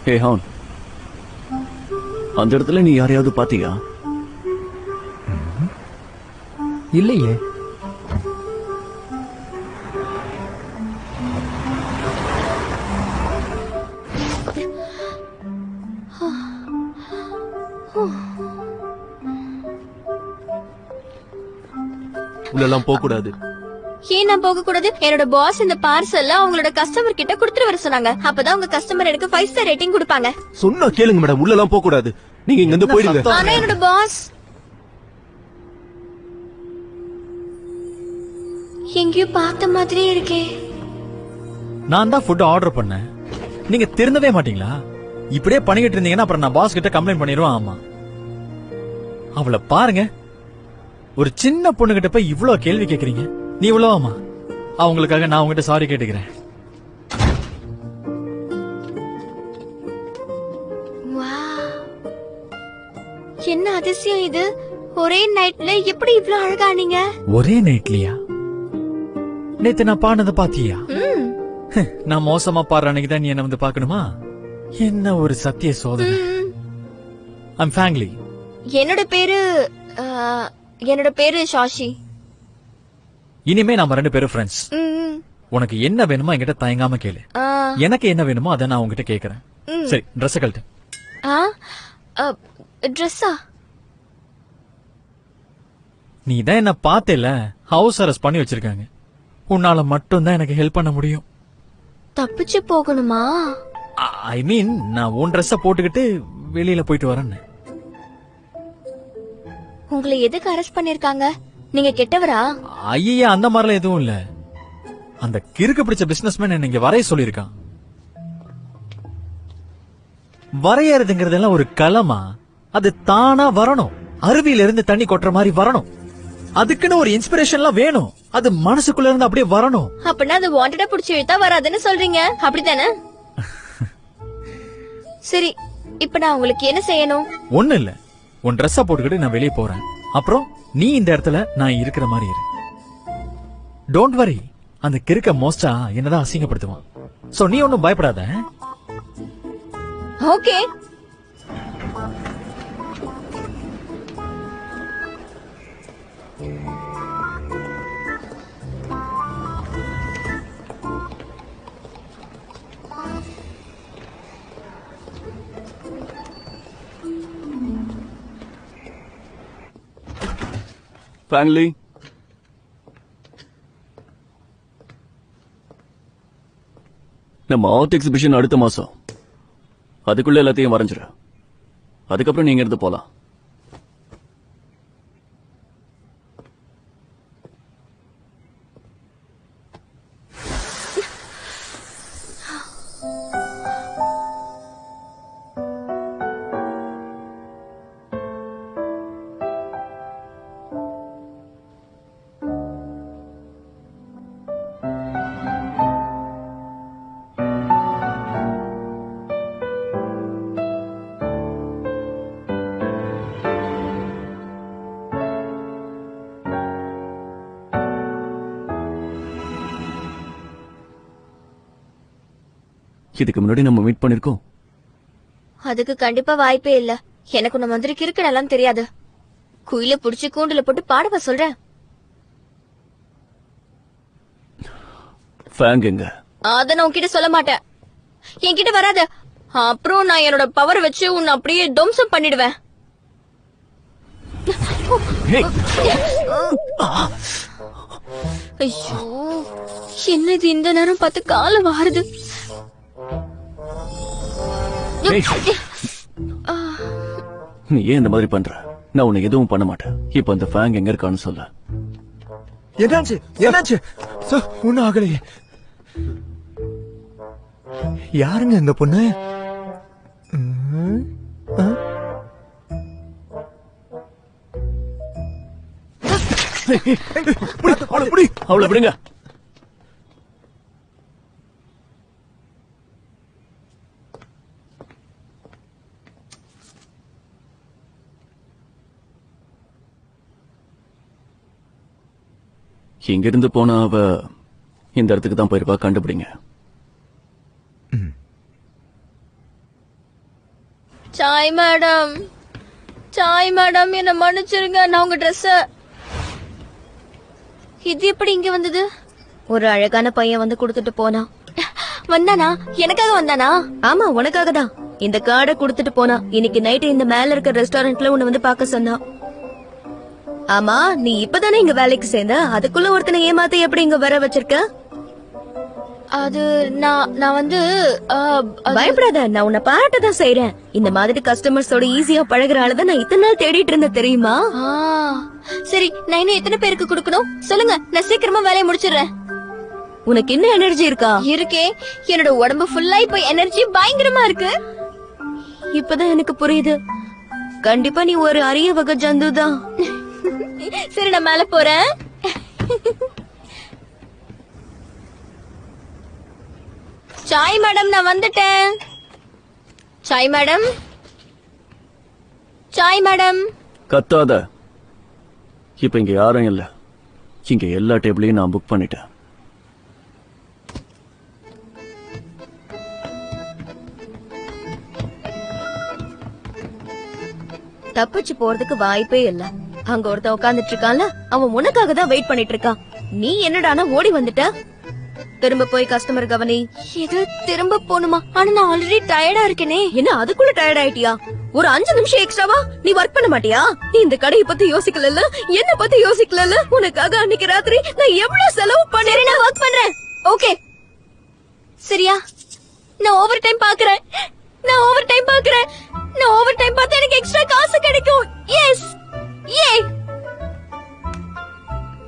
ஹே ஹான், அந்த இடத்துல நீ யாரையாவது பாத்தியா? இல்லையே. உள்ளெல்லாம் போக கூடாது. ஏன் நான் போக கூடாது? என்னோட பாஸ் இந்த பார்சல்ல அவங்களோட கஸ்டமர் கிட்ட கொடுத்துட்டு வர சொன்னாங்க. அப்பதான் உங்க கஸ்டமர் எனக்கு 5 ஸ்டார் ரேட்டிங் கொடுப்பாங்க. சொன்னா கேளுங்க மேடம், உள்ளெல்லாம் போக கூடாது. நீங்க இங்க இருந்து போயிடுங்க. ஆனா என்னோட பாஸ் எங்கேயோ பார்த்த மாதிரி இருக்கே. நான் தான் ஃபுட் ஆர்டர் பண்ணேன். நீங்க திருந்தவே மாட்டீங்களா? இப்படியே பண்ணிக்கிட்டு இருந்தீங்கன்னா அப்புறம் நான் பாஸ் கிட்ட கம்ப்ளைண்ட் பண்ணிடுவேன். ஆமா, அவளை பாருங்க. ஒரு சின்ன பொண்ணு கிட்ட போய் இவ்வளவு கேள்வி கேக்குறீங்க. நீ இவ்வளவாமா? அவங்களுக்காக நான் உங்ககிட்ட சாரி கேட்டுக்கிறேன். என்ன அதிசயம் இது! ஒரே நைட்ல எப்படி இவ்ளோ அழகானீங்க? ஒரே நைட்லயா? நேத்து நான் பாடுனத பாத்தியா? நான் மோசமா பாடுற அன்னைக்கு தான் நீ என்ன வந்து பாக்கணுமா? என்ன ஒரு சத்திய சோதனை. ஐம் ஃபேங்லி. என்னோட பேரு ஷாஷி. இனிமே நாம 2 பேரும் ஃப்ரெண்ட்ஸ். உனக்கு என்ன வேணுமோ என்கிட்ட தயங்காம கேளு. எனக்கு என்ன வேணுமோ அதை நான் உங்ககிட்ட கேக்குறேன். சரி, ட்ரெஸ் கழட்டு. ட்ரெஸ்ஸா? நீ தான் என்ன பார்த்தேல, ஹவுஸ் அரெஸ்ட் பண்ணி வச்சிருக்காங்க. உன்னால மட்டும் தான் எனக்கு ஹெல்ப் பண்ண முடியும். தப்பிச்சு போகணுமா? ஐ மீன், நான் உன் ட்ரெஸ்ஸ போட்டுக்கிட்டு வெளியில போயிட்டு வரேன்னு. உங்களை எதுக்கு அரெஸ்ட் பண்ணிருக்காங்க? நீங்க கெட்டவரா? ஐயா, அந்த மாதிரிலாம் எதுவும் இல்ல. அந்த கிறுக்கு பிடிச்ச பிசினஸ்மேன் என்ன இங்க வரைய சொல்லிருக்கான். வரையறதுங்கிறதெல்லாம் ஒரு கலமா? அது தானா வரணும். அருவியில இருந்து தண்ணி கொட்டுற மாதிரி வரணும். அதுக்குன்னு ஒரு இன்ஸ்பிரேஷன்லாம் வேணும். அது மனசுக்குள்ள இருந்து அப்படியே வரணும். அப்படின்னா அது வாண்டடா புடிச்சு இழுத்தா வராதுன்னு சொல்றீங்க, அப்படித்தானே? சரி, இப்ப நான் உங்களுக்கு என்ன செய்யணும்? ஒண்ணு இல்ல, உன் ட்ரெஸ்ஸ போட்டுக்கிட்டு நான் வெளியே போறேன். அப்புறம் நீ இந்த இடத்துல நான் இருக்கிற மாதிரி இரு. டோன்ட் வரி, அந்த கிறுக்க மோஸ்டா என்னதான் அசிங்கப்படுத்துவான். சோ நீ ஒன்னும் பயப்படாத. ஓகே. ஃபேங்லி, நம்ம ஆர்ட் எக்ஸிபிஷன் அடுத்த மாசம். அதுக்குள்ள எல்லாத்தையும் வரைஞ்சிரு. அதுக்கப்புறம் நீங்க எடுத்து போலாம். இதுக்கு முன்னாடி நம்ம மீட் பண்ணிருக்கோம். அதுக்கு கண்டிப்பா வாய்ப்பே இல்ல. எனக்கு உன்ன மாதிரி கிறுக்கனெல்லாம் தெரியாது. குயில புடிச்சு கூண்டுல போட்டு பாடவா சொல்றேன்? ஃபேங் எங்க? அத நான் உன்கிட்ட சொல்ல மாட்டேன். என்கிட்ட வராத. அப்புறம் நான் என்னோட பவர் வச்சு உன்னை அப்படியே துவம்சம் பண்ணிடுவேன். ஐயோ, என்னது இந்த நேரம் பார்த்து கால வாருது. நீ ஏன் இந்த மாதிரி பண்ற? நான் உன்னை எதுவும் பண்ண மாட்டேன். இப்ப அந்த ஃபேங் எங்க இருக்கான்னு சொல்ல. என்னாச்சு? என்னாச்சு? ஒன்னும் ஆகலையே. யாருங்க இந்த பொண்ணு? அவளை விடுங்க. இங்கிருந்து போனா அவ இந்த இடத்துக்கு தான் போயிருப்பா. கண்டுபிடிங்க. சாய் மேடம், சாய் மேடம் என்ன மன்னிச்சிருங்க. நான் உங்க ட்ரெஸ் இது எப்படி இங்க வந்தது? ஒரு அழகான பையன் வந்து கொடுத்துட்டு போனா. வந்தானா? எனக்காக வந்தானா? ஆமா, உனக்காக தான். இந்த கார்டை கொடுத்துட்டு போனா. இன்னைக்கு நைட்டு இந்த மேல இருக்க ரெஸ்டாரண்ட்ல உன்னை வந்து பார்க்க சொன்னா. ஆமா, நீ இப்பதானே இங்க வேலைக்கு சேர்ந்த, அதுக்குள்ள ஒருத்தனை ஏமாத்த எப்படி இங்க வர வச்சிருக்க? அது நான் வந்து பயப்படாத, நான் உன்னை பாராட்டதான் செய்யறேன். இந்த மாதிரி கஸ்டமர்ஸோட ஈஸியா பழகுற ஆளுதான் நான் இத்தனை நாள் தேடிட்டு இருந்தேன், தெரியுமா? சரி, நான் இன்னும் எத்தனை பேருக்கு கொடுக்கணும் சொல்லுங்க, நான் சீக்கிரமா வேலையை முடிச்சிடுறேன். உனக்கு இன்னும் எனர்ஜி இருக்கா? இருக்கே, என்னோட உடம்பு ஃபுல்லா இப்ப எனர்ஜி பயங்கரமா இருக்கு. இப்பதான் எனக்கு புரியுது, கண்டிப்பா நீ ஒரு அரிய வகை ஜந்து தான். சரி, நான் மேல போறேன். சாய் மேடம், நான் வந்துட்டேன். Sai madam, Sai madam. கத்தாத. இப்ப இங்க யாரும் இல்ல. இங்க எல்லா டேபிளையும் நான் புக் பண்ணிட்டேன். தப்பிச்சு போறதுக்கு வாய்ப்பே இல்ல. அங்க ஒருத்தன் உட்கார்ந்துட்டு இருக்கான்ல, அவன் உனக்காக தான் வெயிட் பண்ணிட்டு இருக்கான். நீ என்னடானா ஓடி வந்துட்ட? திரும்ப போய் கஸ்டமர் கவனி. இது திரும்ப போணுமா? ஆனா நான் ஆல்ரெடி டயர்டா இருக்கேனே. என்ன அதுக்குள்ள டயர்ட் ஆயிட்டியா? ஒரு 5 நிமிஷம் எக்ஸ்ட்ராவா நீ ஒர்க் பண்ண மாட்டியா? நீ இந்த கடையை பத்தி யோசிக்கல, என்ன பத்தி யோசிக்கல. உனக்காக அன்னைக்கு ராத்திரி நான் எவ்வளவு செலவு பண்ணேன். நான் ஒர்க் பண்றேன், ஓகே சரியா? நான் ஓவர் டைம் பாக்குறேன்.